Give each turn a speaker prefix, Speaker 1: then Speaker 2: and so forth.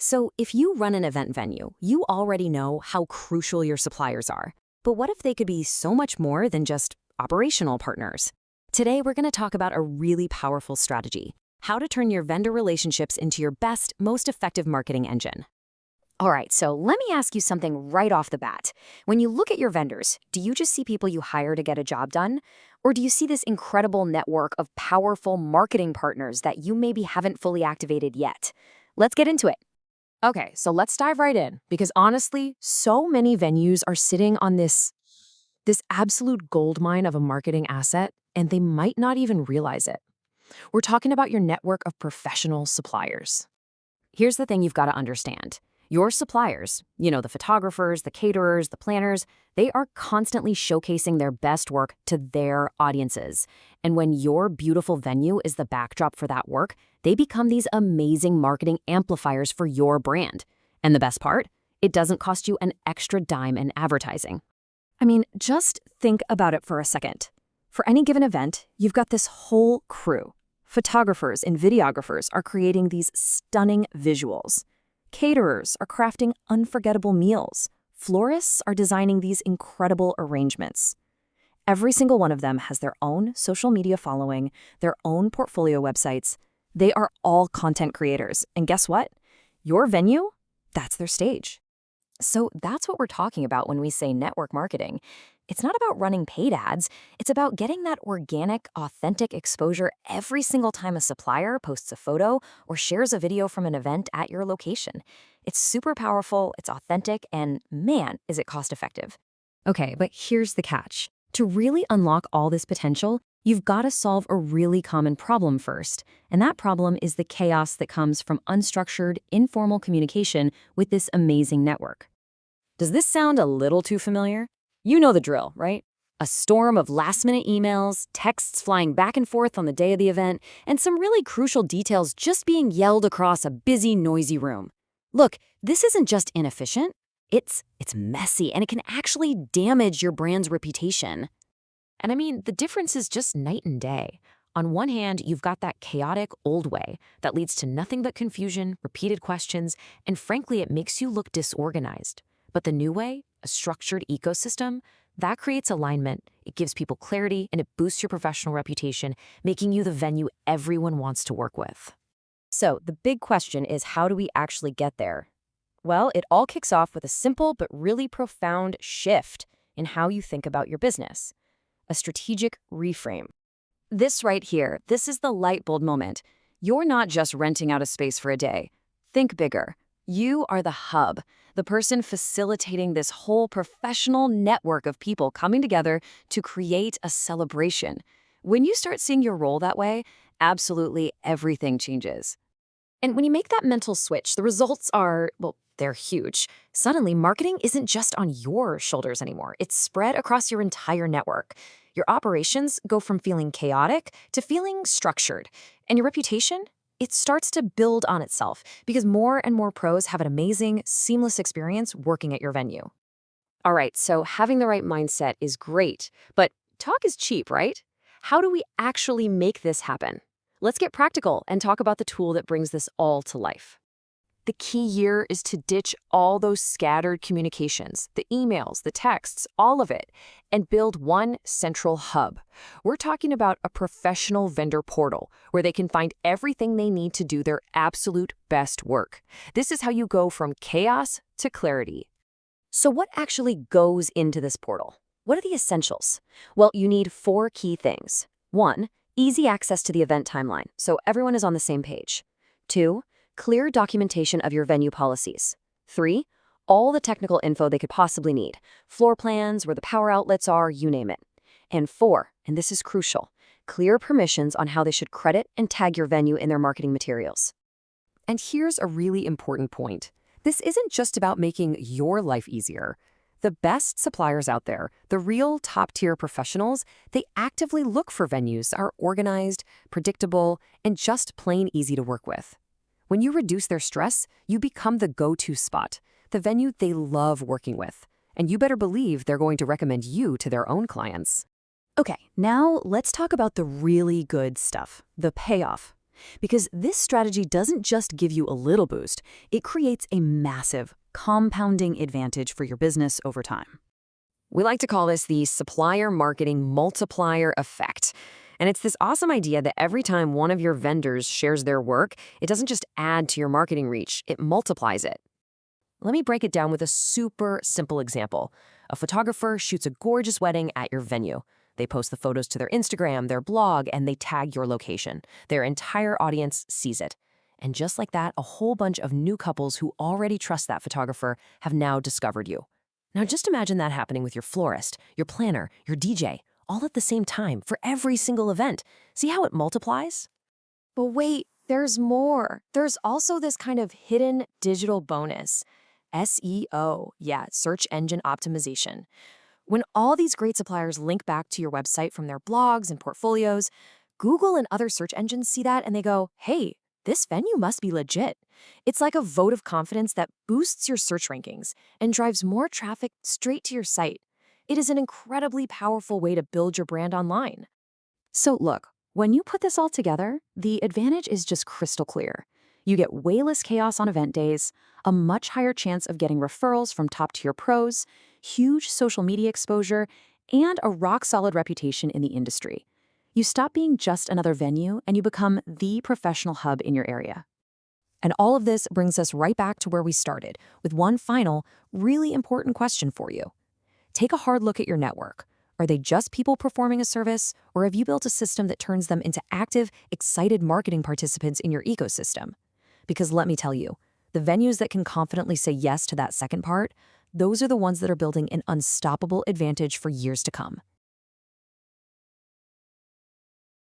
Speaker 1: So if you run an event venue, you already know how crucial your suppliers are. But what if they could be so much more than just operational partners? Today, we're going to talk about a really powerful strategy: how to turn your vendor relationships into your best, most effective marketing engine.
Speaker 2: All right, so let me ask you something right off the bat. When you look at your vendors, do you just see people you hire to get a job done? Or do you see this incredible network of powerful marketing partners that you maybe haven't fully activated yet? Let's get into it.
Speaker 3: Okay, so let's dive right in, because honestly, so many venues are sitting on this absolute goldmine of a marketing asset, and they might not even realize it. We're talking about your network of professional suppliers.
Speaker 1: Here's the thing you've got to understand. Your suppliers, the photographers, the caterers, the planners, they are constantly showcasing their best work to their audiences. And when your beautiful venue is the backdrop for that work, they become these amazing marketing amplifiers for your brand. And the best part? It doesn't cost you an extra dime in advertising. I mean, just think about it for a second. For any given event, you've got this whole crew. Photographers and videographers are creating these stunning visuals. Caterers are crafting unforgettable meals. Florists are designing these incredible arrangements. Every single one of them has their own social media following, their own portfolio websites. They are all content creators. And guess what? Your venue, that's their stage.
Speaker 2: So that's what we're talking about when we say network marketing. It's not about running paid ads. It's about getting that organic, authentic exposure every single time a supplier posts a photo or shares a video from an event at your location. It's super powerful, it's authentic, and man, is it cost effective.
Speaker 1: Okay, but here's the catch. To really unlock all this potential, you've got to solve a really common problem first. And that problem is the chaos that comes from unstructured, informal communication with this amazing network. Does this sound a little too familiar? You know the drill, right? A storm of last-minute emails, texts flying back and forth on the day of the event, and some really crucial details just being yelled across a busy, noisy room. Look, this isn't just inefficient. It's messy, and it can actually damage your brand's reputation. And I mean, the difference is just night and day. On one hand, you've got that chaotic old way that leads to nothing but confusion, repeated questions, and frankly, it makes you look disorganized. But the new way, a structured ecosystem, that creates alignment, it gives people clarity, and it boosts your professional reputation, making you the venue everyone wants to work with. So the big question is, how do we actually get there? Well, it all kicks off with a simple but really profound shift in how you think about your business. A strategic reframe. This right here, this is the light bulb moment. You're not just renting out a space for a day. Think bigger. You are the hub, the person facilitating this whole professional network of people coming together to create a celebration. When you start seeing your role that way, absolutely everything changes. And when you make that mental switch, the results are, well, they're huge. Suddenly, marketing isn't just on your shoulders anymore. It's spread across your entire network. Your operations go from feeling chaotic to feeling structured. And your reputation? It starts to build on itself because more and more pros have an amazing, seamless experience working at your venue. All right, so having the right mindset is great, but talk is cheap, right? How do we actually make this happen? Let's get practical and talk about the tool that brings this all to life. The key here is to ditch all those scattered communications, the emails, the texts, all of it, and build one central hub. We're talking about a professional vendor portal where they can find everything they need to do their absolute best work. This is how you go from chaos to clarity. So what actually goes into this portal? What are the essentials? Well, you need 4 key things. 1, easy access to the event timeline, so everyone is on the same page. 2, clear documentation of your venue policies. 3, all the technical info they could possibly need. Floor plans, where the power outlets are, you name it. And 4, and this is crucial, clear permissions on how they should credit and tag your venue in their marketing materials.
Speaker 3: And here's a really important point. This isn't just about making your life easier. The best suppliers out there, the real top-tier professionals, they actively look for venues that are organized, predictable, and just plain easy to work with. When you reduce their stress, you become the go-to spot, the venue they love working with. And you better believe they're going to recommend you to their own clients.
Speaker 1: Okay, now let's talk about the really good stuff, the payoff.
Speaker 4: because this strategy doesn't just give you a little boost, it creates a massive, compounding advantage for your business over time.
Speaker 2: We like to call this the Supplier Marketing Multiplier Effect. And it's this awesome idea that every time one of your vendors shares their work, it doesn't just add to your marketing reach, it multiplies it. Let me break it down with a super simple example. A photographer shoots a gorgeous wedding at your venue. They post the photos to their Instagram, their blog, and they tag your location. Their entire audience sees it. And just like that, a whole bunch of new couples who already trust that photographer have now discovered you. Now just imagine that happening with your florist, your planner, your DJ, all at the same time for every single event. See how it multiplies?
Speaker 1: But wait, there's more. There's also this kind of hidden digital bonus. SEO, search engine optimization. When all these great suppliers link back to your website from their blogs and portfolios, Google and other search engines see that and they go, hey, this venue must be legit. It's like a vote of confidence that boosts your search rankings and drives more traffic straight to your site. It is an incredibly powerful way to build your brand online.
Speaker 4: So look, when you put this all together, the advantage is just crystal clear. You get way less chaos on event days, a much higher chance of getting referrals from top-tier pros, huge social media exposure, and a rock-solid reputation in the industry. You stop being just another venue and you become the professional hub in your area. And all of this brings us right back to where we started, with one final, really important question for you. Take a hard look at your network. Are they just people performing a service, or have you built a system that turns them into active, excited marketing participants in your ecosystem? Because let me tell you, the venues that can confidently say yes to that second part, those are the ones that are building an unstoppable advantage for years to come.